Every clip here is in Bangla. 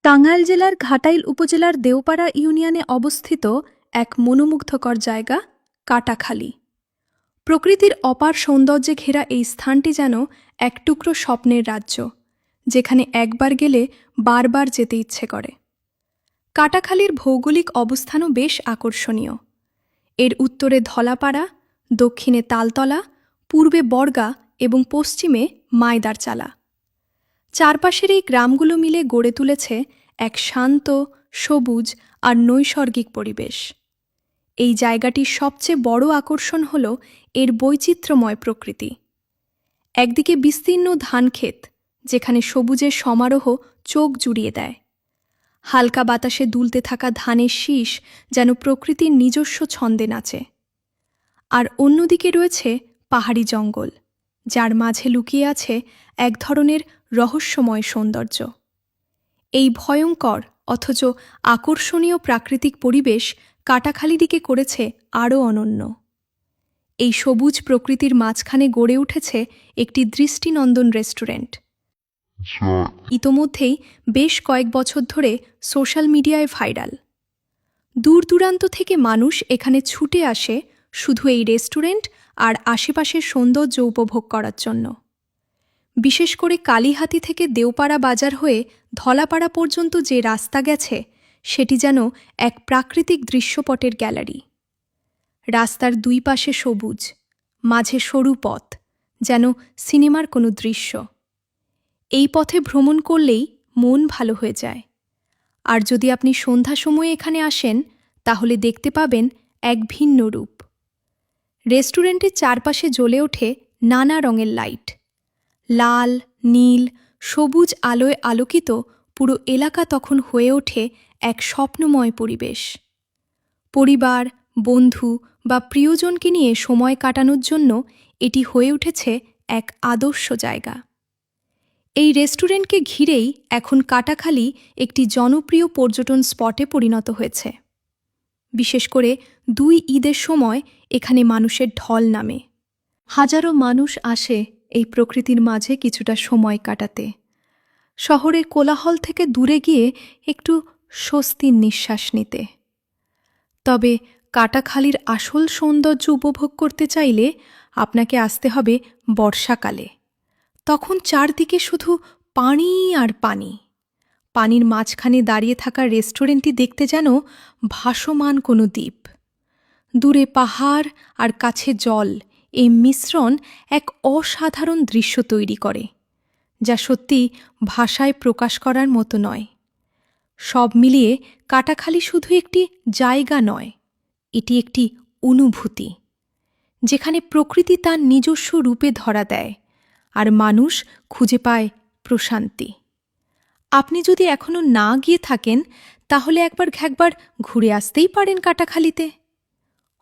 টাঙ্গাইল জেলার ঘাটাইল উপজেলার দেওপাড়া ইউনিয়নে অবস্থিত এক মনোমুগ্ধকর জায়গা কাটাখালী। প্রকৃতির অপার সৌন্দর্যে ঘেরা এই স্থানটি যেন এক টুকরো স্বপ্নের রাজ্য, যেখানে একবার গেলে বারবার যেতে ইচ্ছে করে। কাটাখালীর ভৌগোলিক অবস্থানও বেশ আকর্ষণীয়। এর উত্তরে ধলাপাড়া, দক্ষিণে তালতলা, পূর্বে বর্গা এবং পশ্চিমে মাইদারচালা। চারপাশের এই গ্রামগুলো মিলে গড়ে তুলেছে এক শান্ত, সবুজ আর নৈসর্গিক পরিবেশ। এই জায়গাটির সবচেয়ে বড় আকর্ষণ হল এর বৈচিত্র্যময় প্রকৃতি। একদিকে বিস্তীর্ণ ধানক্ষেত, যেখানে সবুজের সমারোহ চোখ জুড়িয়ে দেয়। হালকা বাতাসে দুলতে থাকা ধানের শীষ যেন প্রকৃতির নিজস্ব ছন্দে নাচে। আর অন্যদিকে রয়েছে পাহাড়ি জঙ্গল, যার মাঝে লুকিয়ে আছে এক ধরনের রহস্যময় সৌন্দর্য। এই ভয়ঙ্কর অথচ আকর্ষণীয় প্রাকৃতিক পরিবেশ কাটাখালীটিকে করেছে আরও অনন্য। এই সবুজ প্রকৃতির মাঝখানে গড়ে উঠেছে একটি দৃষ্টিনন্দন রেস্টুরেন্ট, ইতোমধ্যেই বেশ কয়েক বছর ধরে সোশ্যাল মিডিয়ায় ভাইরাল। দূর দূরান্ত থেকে মানুষ এখানে ছুটে আসে শুধু এই রেস্টুরেন্ট আর আশেপাশের সৌন্দর্য উপভোগ করার জন্য। বিশেষ করে কালীহাতি থেকে দেওপাড়া বাজার হয়ে ধলাপাড়া পর্যন্ত যে রাস্তা গেছে, সেটি যেন এক প্রাকৃতিক দৃশ্যপটের গ্যালারি। রাস্তার দুই পাশে সবুজ, মাঝে সরু পথ, যেন সিনেমার কোনো দৃশ্য। এই পথে ভ্রমণ করলেই মন ভালো হয়ে যায়। আর যদি আপনি সন্ধ্যা সময়ে এখানে আসেন, তাহলে দেখতে পাবেন এক ভিন্ন রূপ। রেস্টুরেন্টের চারপাশে জ্বলে ওঠে নানা রঙের লাইট। লাল, নীল, সবুজ আলোয় আলোকিত পুরো এলাকা তখন হয়ে ওঠে এক স্বপ্নময় পরিবেশ। পরিবার, বন্ধু বা প্রিয়জনকে নিয়ে সময় কাটানোর জন্য এটি হয়ে উঠেছে এক আদর্শ জায়গা। এই রেস্টুরেন্টকে ঘিরেই এখন কাটাখালী একটি জনপ্রিয় পর্যটন স্পটে পরিণত হয়েছে। বিশেষ করে 2 ঈদের সময় এখানে মানুষের ঢল নামে। হাজারো মানুষ আসে এই প্রকৃতির মাঝে কিছুটা সময় কাটাতে, শহরের কোলাহল থেকে দূরে গিয়ে একটু স্বস্তির নিঃশ্বাস নিতে। তবে কাটাখালীর আসল সৌন্দর্য উপভোগ করতে চাইলে আপনাকে আসতে হবে বর্ষাকালে। তখন চারদিকে শুধু পানি আর পানি। পানির মাঝখানে দাঁড়িয়ে থাকা রেস্টুরেন্টটি দেখতে যেন ভাসমান কোনো দ্বীপ। দূরে পাহাড় আর কাছে জল, এই মিশ্রণ এক অসাধারণ দৃশ্য তৈরি করে, যা সত্যি ভাষায় প্রকাশ করার মতো নয়। সব মিলিয়ে কাটাখালী শুধু একটি জায়গা নয়, এটি একটি অনুভূতি, যেখানে প্রকৃতি তার নিজস্ব রূপে ধরা দেয় আর মানুষ খুঁজে পায় প্রশান্তি। আপনি যদি এখনো না গিয়ে থাকেন, তাহলে একবার ঘুরে আসতেই পারেন কাটাখালীতে।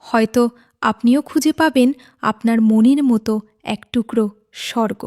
হয়তো আপনিও খুঁজে পাবেন আপনার মনের মতো এক টুকরো স্বর্গ।